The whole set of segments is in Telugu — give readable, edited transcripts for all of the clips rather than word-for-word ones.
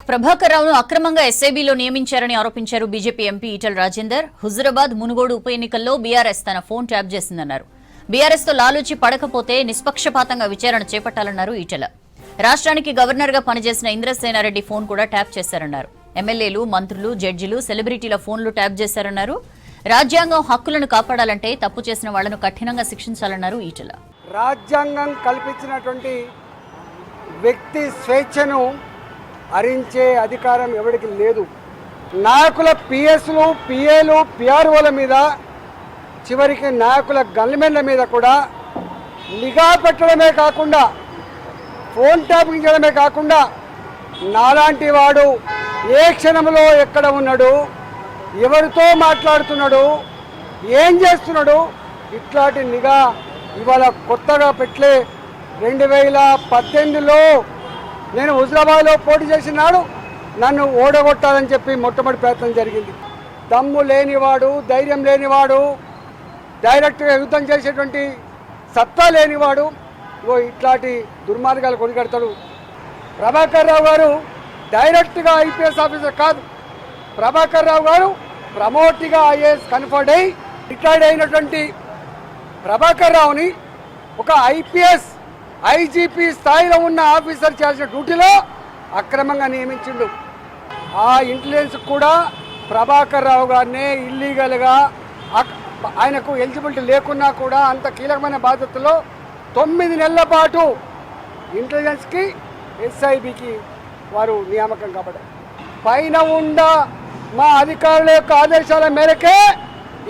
ప్రభాకర్ రావును అక్రమంగా ఎస్ఐబీలో నియమించారని ఆరోపించారు బీజేపీ ఎంపీ ఈటెల రాజేందర్. హుజురాబాద్ మునుగోడు ఉప ఎన్నికల్లో బీఆర్ఎస్ తన ఫోన్ ట్యాప్ చేసిందన్నారు. బీఆర్ఎస్ తో లాలూచి పడకపోతే నిష్పక్షపాతంగా విచారణ చేపట్టాలన్నారు ఈటెల. రాష్ట్రానికి గవర్నర్ గా పనిచేసిన ఇంద్రసేనారెడ్డి ఫోన్ కూడా ట్యాప్ చేశారన్నారు. ఎమ్మెల్యేలు, మంత్రులు, జడ్జిలు, సెలబ్రిటీల ఫోన్లు ట్యాప్ చేశారన్నారు. రాజ్యాంగం హక్కులను కాపాడాలంటే తప్పు చేసిన వాళ్లను కఠినంగా శిక్షించాలన్నారు ఈటెల. రాజ్యాంగం కల్పించినటువంటి వ్యక్తి స్వేచ్ఛను హరించే అధికారం ఎవరికి లేదు. నాయకుల పిఎస్లు, పిఏలు, పిఆర్ఓల మీద, చివరికి నాయకుల గన్మెన్ల మీద కూడా నిఘా పెట్టడమే కాకుండా, ఫోన్ ట్యాపింగ్ చేయడమే కాకుండా, నాలాంటి వాడు ఏ క్షణంలో ఎక్కడ ఉన్నాడు, ఎవరితో మాట్లాడుతున్నాడు, ఏం చేస్తున్నాడు, ఇట్లాంటి నిఘా ఇవాళ కొత్తగా పెట్టలే. 2018లో నేను హుజురాబాద్లో పోటీ చేసినాడు నన్ను ఓడగొట్టాలని చెప్పి మొట్టమొదటి ప్రయత్నం జరిగింది. దమ్ము లేనివాడు, ధైర్యం లేనివాడు, డైరెక్ట్గా యుద్ధం చేసేటువంటి సత్తా లేనివాడు ఇట్లాంటి దుర్మార్గాలు కొనికడతాడు. ప్రభాకర్ రావు గారు డైరెక్ట్గా ఐపీఎస్ ఆఫీసర్ కాదు. ప్రభాకర్ రావు గారు ప్రమోట్గా ఐఏఎస్ కన్ఫర్డ్ అయి రిటైర్డ్ అయినటువంటి ప్రభాకర్ రావుని ఒక ఐపీఎస్, ఐజీపీ స్థాయిలో ఉన్న ఆఫీసర్ చేయాల్సిన డ్యూటీలో అక్రమంగా నియమించిండు. ఆ ఇంటెలిజెన్స్ కూడా ప్రభాకర్ రావు గారినే ఇల్లీగల్గా, ఆయనకు ఎలిజిబిలిటీ లేకున్నా కూడా అంత కీలకమైన బాధ్యతలో 9 నెలల పాటు ఇంటెలిజెన్స్కి, ఎస్ఐబికి వారు నియామకం కాబట్టి పైన ఉన్న మా అధికారుల యొక్క ఆదేశాల మేరకే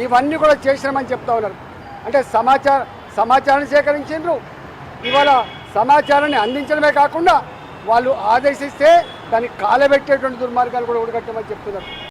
ఇవన్నీ కూడా చేసినామని చెప్తా ఉన్నారు. అంటే సమాచారాన్ని సేకరించారు. ఇవాళ సమాచారాన్ని అందించడమే కాకుండా వాళ్ళు ఆదేశిస్తే దాన్ని కాలబెట్టేటువంటి దుర్మార్గాలు కూడా ఉడగట్టమని చెప్తున్నారు.